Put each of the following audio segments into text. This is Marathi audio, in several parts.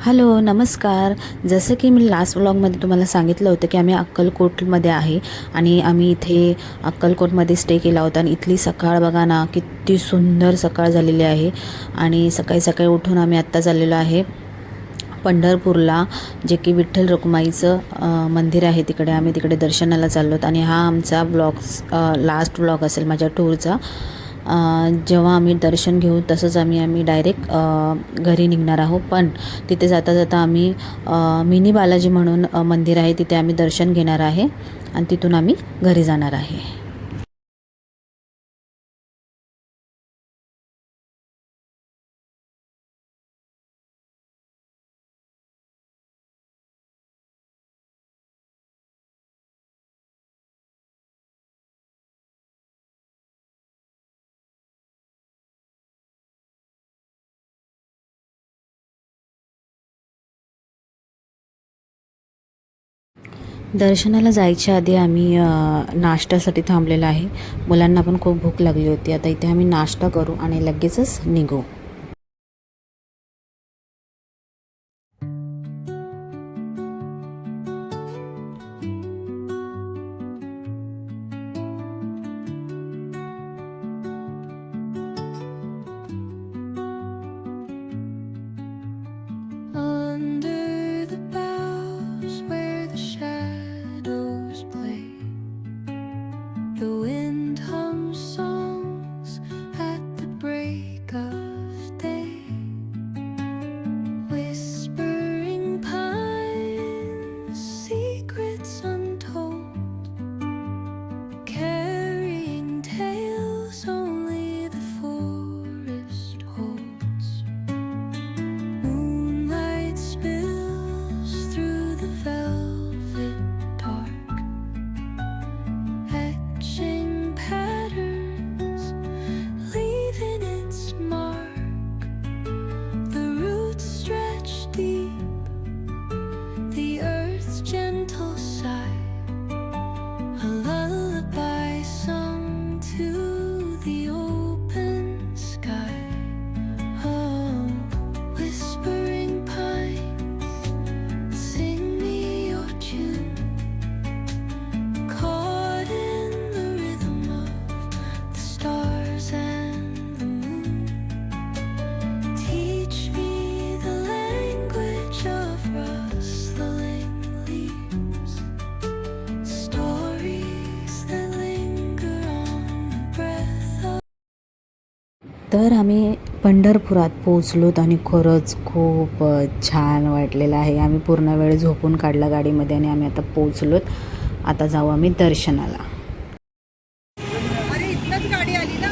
हॅलो, नमस्कार. जसं की मी लास्ट व्लॉगमध्ये तुम्हाला सांगितलं होतं की आम्ही अक्कलकोटमध्ये आहे आणि आम्ही इथे अक्कलकोटमध्ये स्टे केला होता आणि इथली सकाळ बघा ना, किती सुंदर सकाळ झालेली आहे. आणि सकाळी सकाळी उठून आम्ही आत्ता चाललेलो आहे पंढरपूरला, जे की विठ्ठल रखुमाईचं मंदिर आहे. तिकडे आम्ही तिकडे दर्शनाला चाललो आहोत आणि हा आमचा लास्ट व्लॉग असेल माझ्या टूरचा. जेव्हा आम्ही दर्शन घेऊ तसंच आम्ही डायरेक्ट घरी निघणार आहोत. पण तिथे जाता जाता आम्ही मिनी बालाजी म्हणून मंदिर आहे, तिथे आम्ही दर्शन घेणार आहे आणि तिथून आम्ही घरी जाणार आहे. दर्शनाला जायच्या आधी आम्ही नाश्त्यासाठी थांबलेलं आहे. मुलांना पण खूप भूक लागली होती. आता इथे आम्ही नाश्ता करू आणि लगेचच निघू. Under the boughs where the shadows play, the wind hums songs at the break of day. Whispering pines, secrets untold, carrying tales only the forest holds. Moonlight spills through the velvet dark, etching patterns, leaving its mark. The roots stretch deep, the earth's gentle sigh, a lullaby sung to the open sky. Oh, whispering pines, sing me your tune, caught in the rhythm of the stars and the moon. Teach me the language of rustling leaves, stories that linger on the breath of. तर आम्ही पंढरपुरात पोहोचलोत आणि खरंच खूप छान वाटलेलं आहे. आम्ही पूर्ण वेळ झोपून काढला गाडीमध्ये आणि आम्ही आता पोहोचलोत. आता जाऊ आम्ही दर्शनाला. अरे इथनच गाडी आली ना.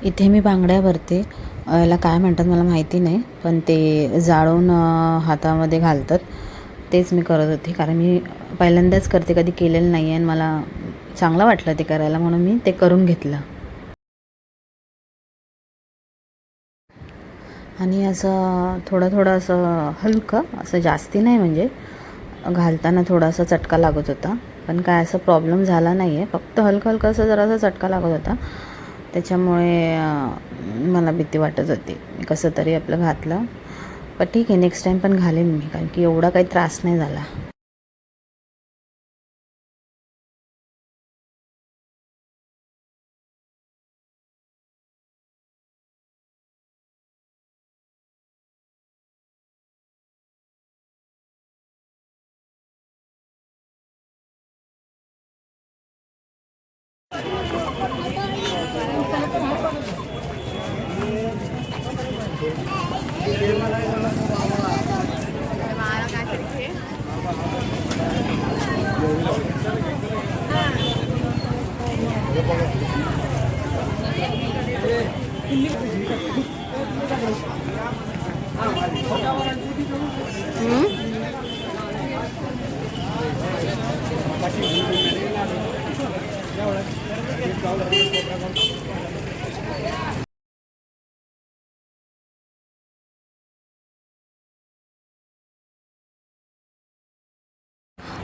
इथे मी बांगड्या भरते. याला काय म्हणतात मला माहिती नाही, पण ते जाळून हातामध्ये घालतात. तेच मी करत होते, कारण मी पहिल्यांदाच करते, कधी केलेलं नाही आहे आणि मला चांगलं वाटलं ते करायला, म्हणून मी ते करून घेतलं. आणि असं थोडं असं हलकं, असं जास्ती नाही, म्हणजे घालताना थोडासा चटका लागत होता, पण काय असं प्रॉब्लेम झाला नाही आहे. फक्त हलकं असं जरासा चटका लागत होता, त्याच्यामुळे मला भीती वाटत होती. कसं तरी आपलं घातलं. पण ठीक आहे, नेक्स्ट टाईम पण घालेन मी, कारण की एवढा काही त्रास नाही झाला.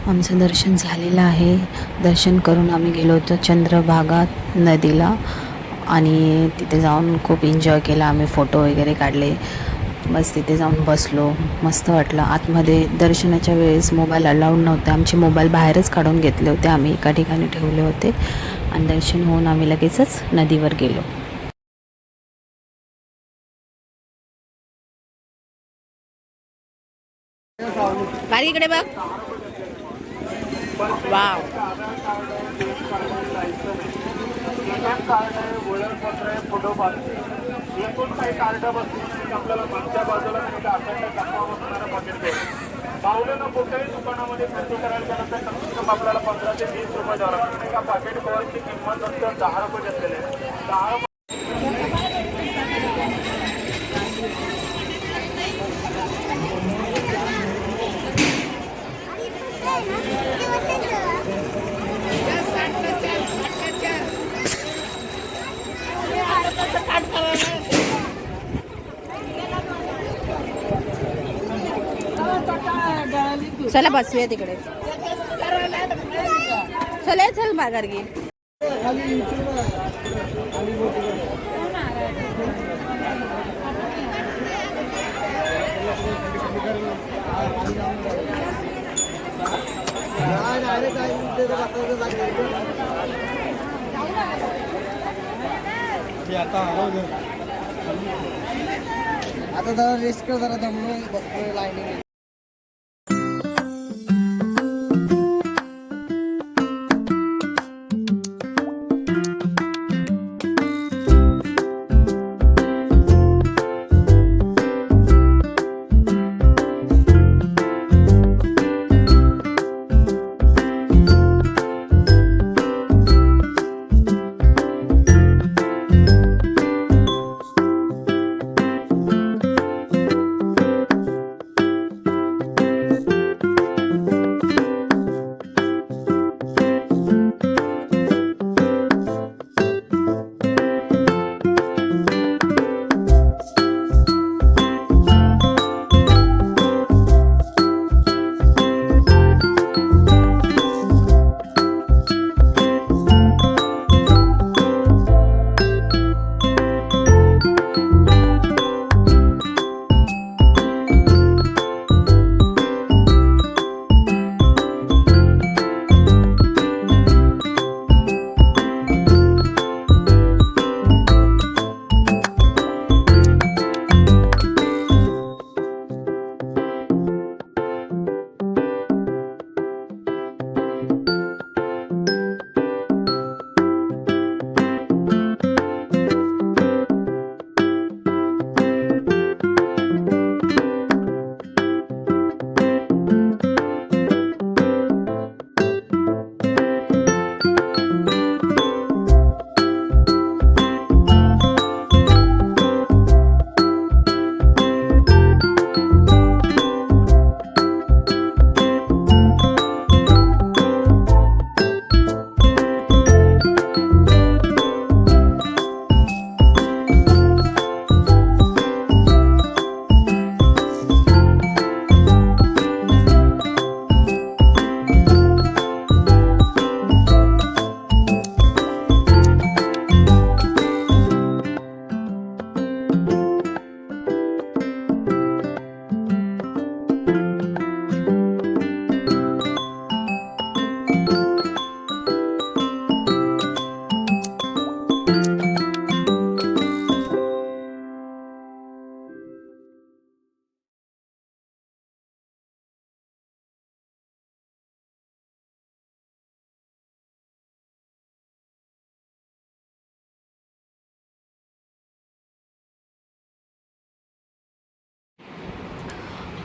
आमचं दर्शन झालेलं आहे. दर्शन करून आम्ही गेलो होतो चंद्रभागा नदीला आणि तिथे जाऊन खूप एन्जॉय केला. आम्ही फोटो वगैरे काढले. बस तिथे जाऊन बसलो. मस्त वाटलं. आतमध्ये दर्शनाच्या वेळेस मोबाईल अलाउड नव्हते. आमचे मोबाईल बाहेरच काढून घेतले होते. आम्ही एका ठिकाणी ठेवले होते आणि दर्शन होऊन आम्ही लगेचच नदीवर गेलो. गाडी इकडे बघ. वाव. फोटो एकूण काही कार्ड बसून आपल्याला मागच्या बाजूला पावलेलं कुठल्याही दुकानामध्ये खर्च करायला गेलं तर कमीत कमी आपल्याला 15 ते 20 रुपये द्यावं लागतं. एका पाकिट गोळ्याची किंमत नंतर 10 रुपये घेतलेले आहे. 10 रुपये चला बसूया तिकडे. चल चल माघार घे. आता जरा रेस्ट कर, जरा दमलो बसलोय लाईनीने.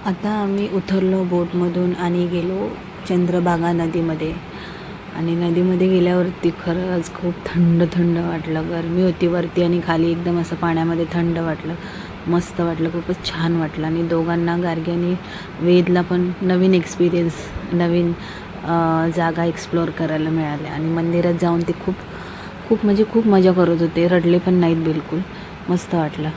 आता आम्ही उतरलो बोटमधून आणि गेलो चंद्रभागा नदीमध्ये. आणि नदीमध्ये गेल्यावरती खरंच खूप थंड थंड वाटलं. गरमी होती वरती आणि खाली एकदम असं पाण्यामध्ये थंड वाटलं. मस्त वाटलं, खूपच छान वाटलं. आणि दोघांना गार्गी आणि वेदला पण नवीन एक्सपिरियन्स, नवीन जागा एक्सप्लोअर करायला मिळाल्या. आणि मंदिरात जाऊन ते खूप खूप म्हणजे खूप मजा करत होते. रडले पण नाहीत बिलकुल. मस्त वाटलं.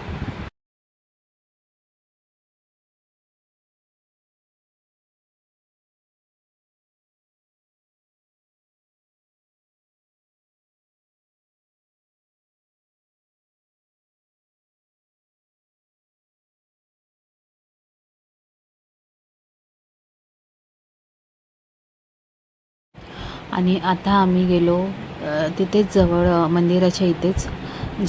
आणि आता आम्ही गेलो तिथेच जवळ मंदिराच्या इथेच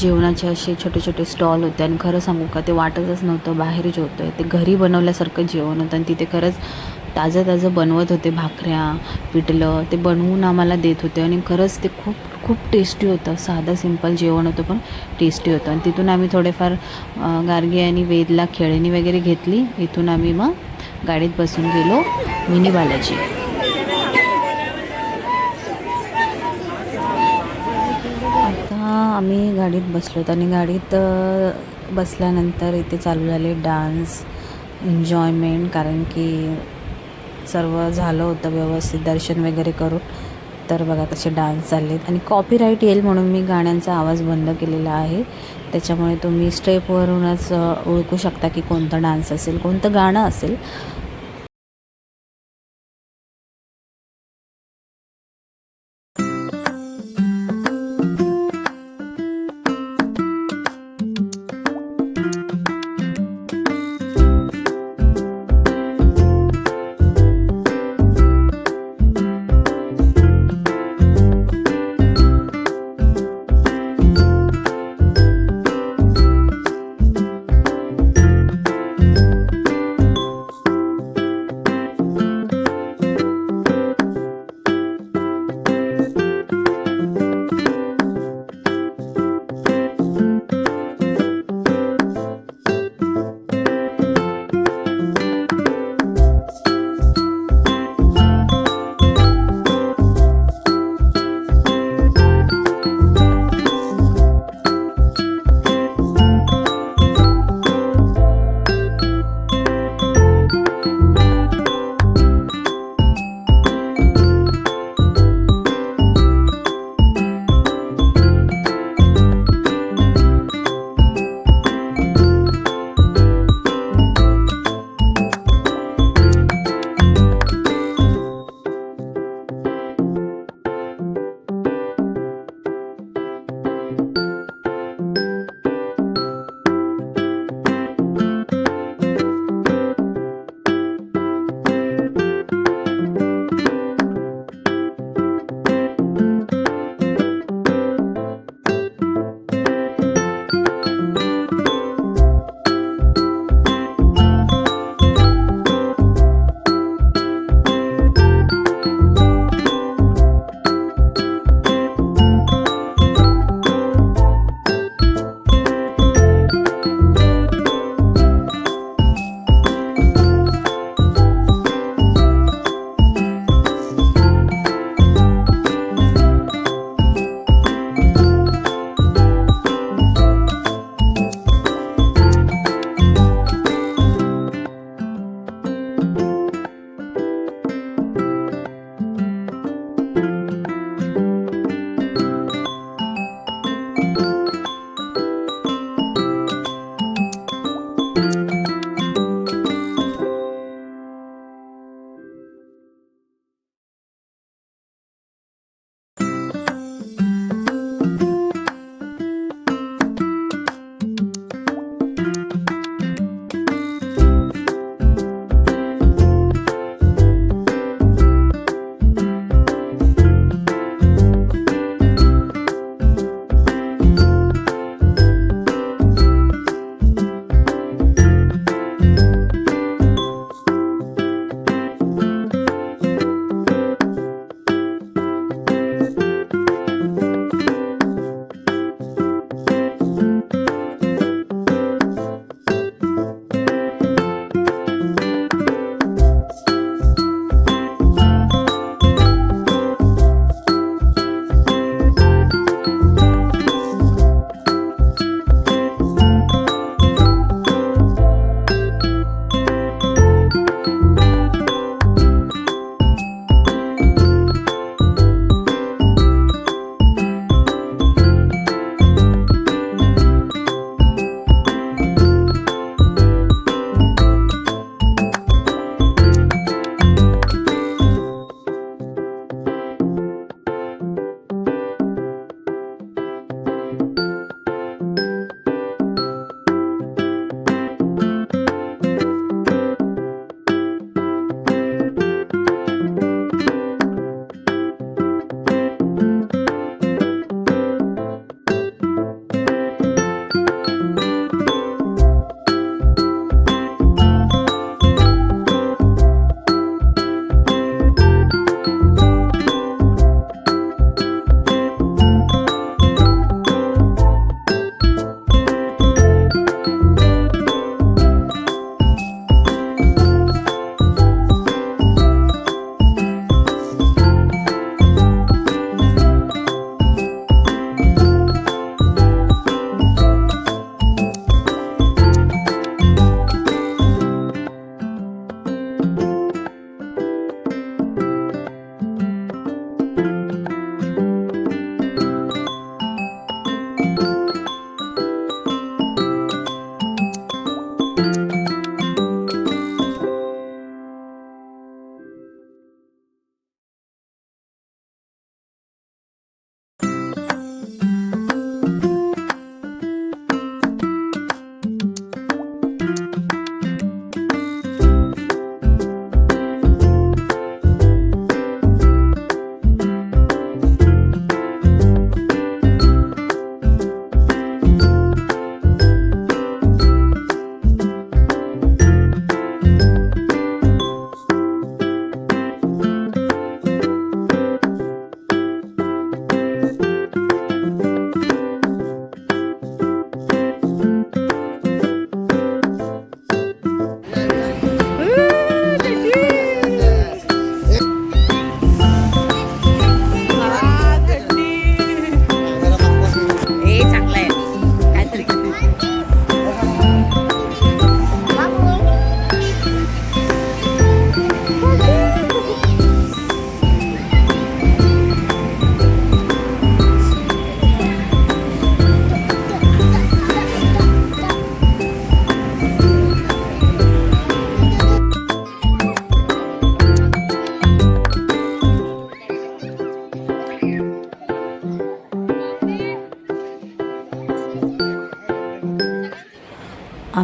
जेवणाचे असे छोटे छोटे स्टॉल होते आणि खरं सांगू का ते वाटतच नव्हतं बाहेर जेवतो आहे, ते घरी बनवल्यासारखं जेवण होतं आणि तिथे खरंच ताजं ताजं बनवत होते, भाकऱ्या पिठलं ते बनवून आम्हाला देत होते आणि खरंच ते खूप खूप टेस्टी होतं. साधं सिंपल जेवण होतं पण टेस्टी होतं. आणि तिथून आम्ही थोडेफार गार्गी आणि वेदला खेळणी वगैरे घेतली. इथून आम्ही मग गाडीत बसून गेलो मिनी बालाजी. आता आम्ही गाडीत बसलो आणि गाडीत बसल्यानंतर इथे चालू झाले डान्स एन्जॉयमेंट, कारण की सर्व झालं होतं व्यवस्थित दर्शन वगैरे करून. तर बघा कसे डान्स चाललेत आणि कॉपीराईट येईल म्हणून मी गाण्यांचा आवाज बंद केलेला आहे. त्याच्यामुळे तुम्ही स्टेपवरूनच ओळखू शकता की कोणता डान्स असेल, कोणतं गाणं असेल.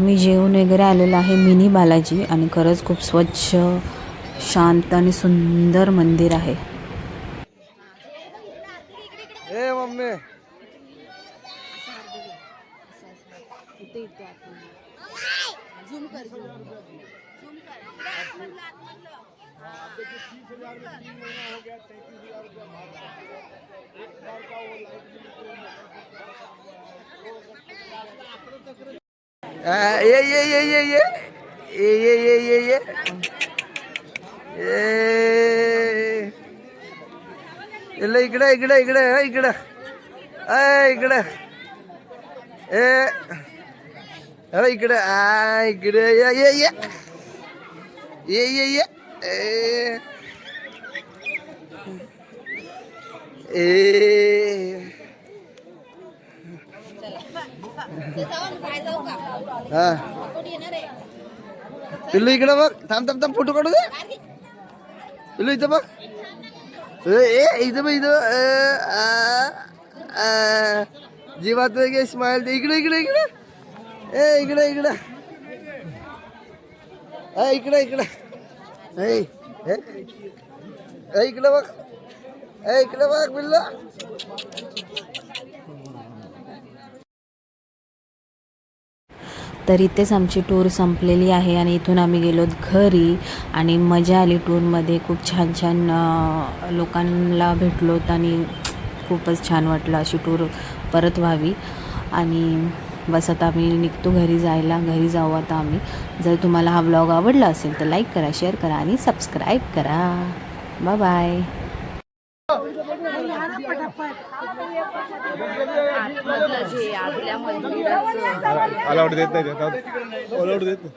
आम्ही जेवण वगैरे आलेलं आहे मिनी बालाजी आणि खरंच खूप स्वच्छ शांत आणि सुंदर मंदिर आहे. ए मम्मी ये ये ये ये ये ये ये ये ये ये ಇಲ್ಲ ಇಕಡೆ ಇಕಡೆ ಇಕಡೆ ಇಕಡೆ ಇಕಡೆ ಇಕಡೆ ಇಕಡೆ हा पिल्लू इकडे बघ थांब थांब थांब फोटो काढू दे पिल्लू इथं बघ इथं बघ इथं जीवात स्माइल दे इकडे इकडे इकडे इकडे इकडे इकडे इकडे इकडे बघ इकडे बघ पिल्लू. तर इथेच आमची टूर संपलेली आहे आणि इथून आम्ही गेलो घरी आणि मजा आली टूरमध्ये. खूप छान छान लोकांना भेटलोत आणि खूपच छान वाटलं. अशी टूर परत व्हावी आणि बस आता आम्ही निघतो घरी जायला. घरी जाऊ आता आम्ही. जर तुम्हाला हा व्लॉग आवडला असेल तर लाईक करा, शेअर करा आणि सबस्क्राईब करा. Bye bye. अलाउड देत नाही अलाउड देत नाही.